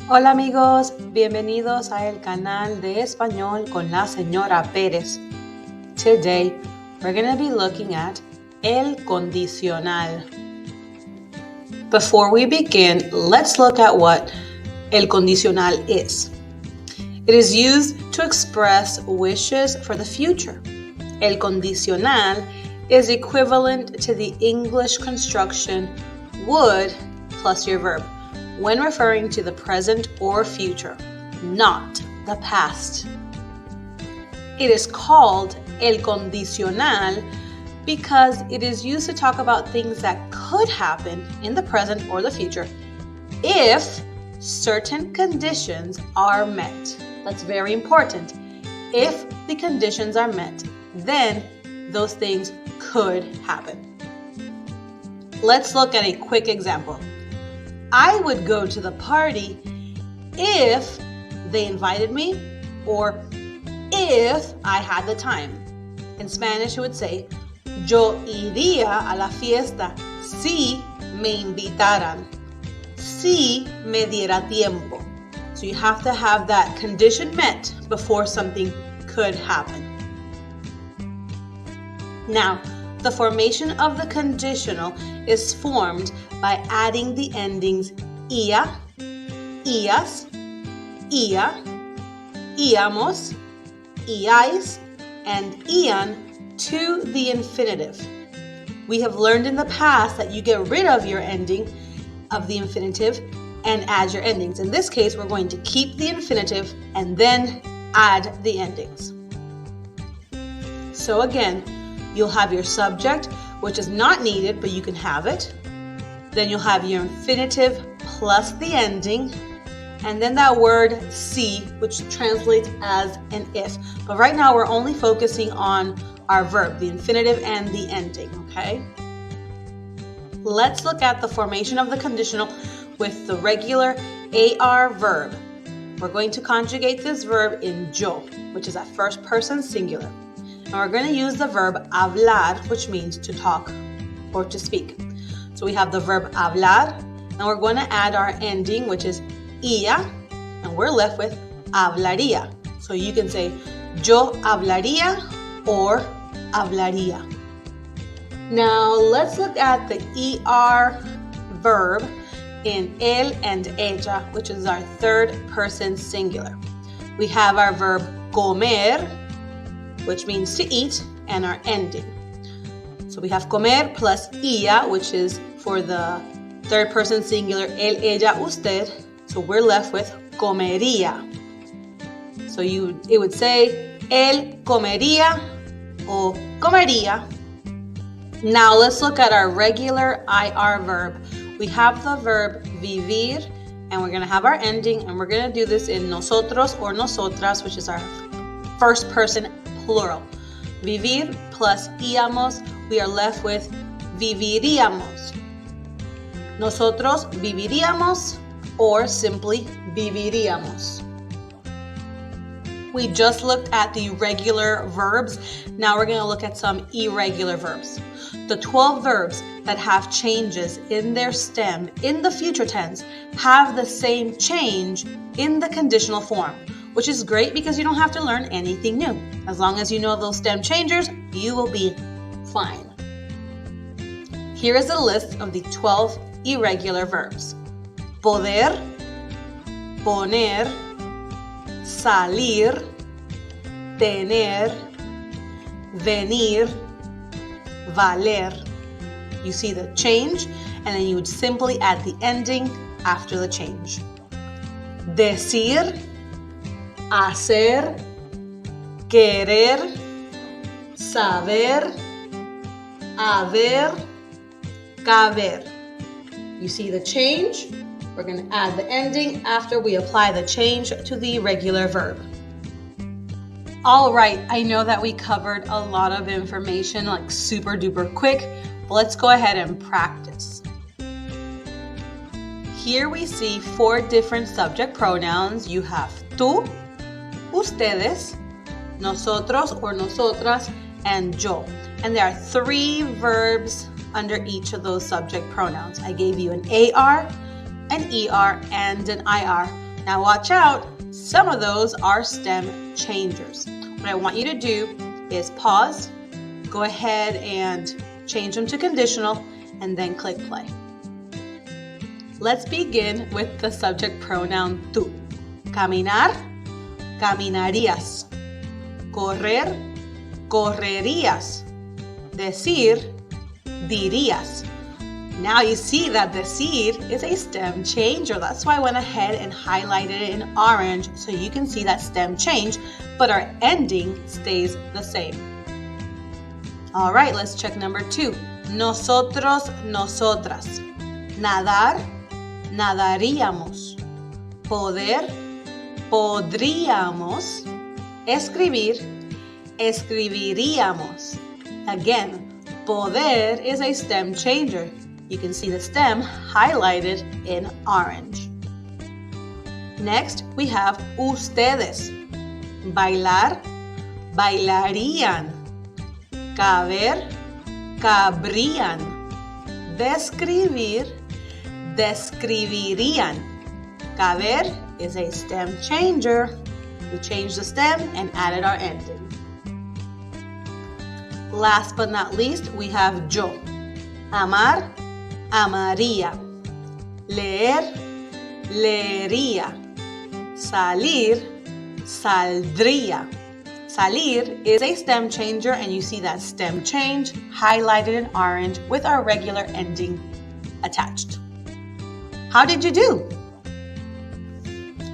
Hola amigos, bienvenidos a el canal de español con la señora Pérez. Today, we're going to be looking at el condicional. Before we begin, let's look at what el condicional is. It is used to express wishes for the future. El condicional is equivalent to the English construction would plus your verb when referring to the present or future, not the past. It is called el condicional because it is used to talk about things that could happen in the present or the future if certain conditions are met. That's very important. If the conditions are met, then those things could happen. Let's look at a quick example. I would go to the party if they invited me or if I had the time. In Spanish, you would say, yo iría a la fiesta si me invitaran, si me diera tiempo. So you have to have that condition met before something could happen. Now, the formation of the conditional is formed by adding the endings ia, ias, ia, íamos, iais, and ian to the infinitive. We have learned in the past that you get rid of your ending of the infinitive and add your endings. In this case, we're going to keep the infinitive and then add the endings. So again, you'll have your subject, which is not needed, but you can have it. Then you'll have your infinitive plus the ending, and then that word si, which translates as an if. But right now we're only focusing on our verb, the infinitive and the ending, okay? Let's look at the formation of the conditional with the regular AR verb. We're going to conjugate this verb in yo, which is at first person singular. And we're going to use the verb hablar, which means to talk or to speak. So we have the verb hablar, and we're going to add our ending, which is ia, and we're left with hablaría. So you can say yo hablaría or hablaría. Now let's look at the ER verb in él and ella, which is our third person singular. We have our verb comer, which means to eat, and our ending. So we have comer plus ia, which is for the third person singular, él, ella, usted. So we're left with comería. So it would say él comería o comería. Now let's look at our regular IR verb. We have the verb vivir, and we're going to have our ending, and we're going to do this in nosotros or nosotras, which is our first person plural. Vivir plus íamos, we are left with viviríamos. Nosotros viviríamos or simply viviríamos. We just looked at the regular verbs. Now we're going to look at some irregular verbs. The 12 verbs that have changes in their stem in the future tense have the same change in the conditional form, which is great because you don't have to learn anything new. As long as you know those stem changers, you will be fine. Here is a list of the 12 irregular verbs. Poder, poner, salir, tener, venir, valer. You see the change, and then you would simply add the ending after the change. Decir, hacer, querer, saber, haber, caber. You see the change? We're going to add the ending after we apply the change to the regular verb. All right, I know that we covered a lot of information like super duper quick, but let's go ahead and practice. Here we see 4 different subject pronouns. You have tú, ustedes, nosotros or nosotras, and yo. And there are 3 verbs under each of those subject pronouns. I gave you an AR, an ER, and an IR. Now watch out, some of those are stem changers. What I want you to do is pause, go ahead and change them to conditional, and then click play. Let's begin with the subject pronoun tú. Caminar, caminarías. Correr, correrías. Decir, dirías. Now you see that decir is a stem changer. That's why I went ahead and highlighted it in orange so you can see that stem change, but our ending stays the same. All right, let's check number 2. Nosotros, nosotras. Nadar, nadaríamos. Poder, podríamos. Escribir, escribiríamos. Again, poder is a stem changer. You can see the stem highlighted in orange. Next, we have ustedes. Bailar, bailarían. Caber, cabrían. Describir, describirían. Caber is a stem changer. We changed the stem and added our ending. Last but not least, we have yo. Amar, amaría. Leer, leería. Salir, saldría. Salir is a stem changer, and you see that stem change highlighted in orange with our regular ending attached. How did you do?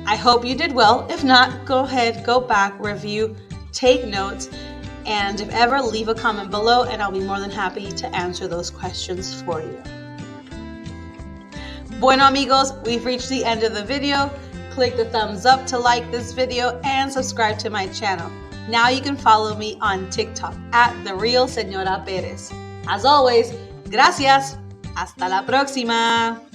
I hope you did well. If not, go ahead, go back, review, take notes, and if ever, leave a comment below and I'll be more than happy to answer those questions for you. Bueno amigos, we've reached the end of the video. Click the thumbs up to like this video and subscribe to my channel. Now you can follow me on TikTok at The Real Señora Perez. As always, gracias. Hasta la próxima.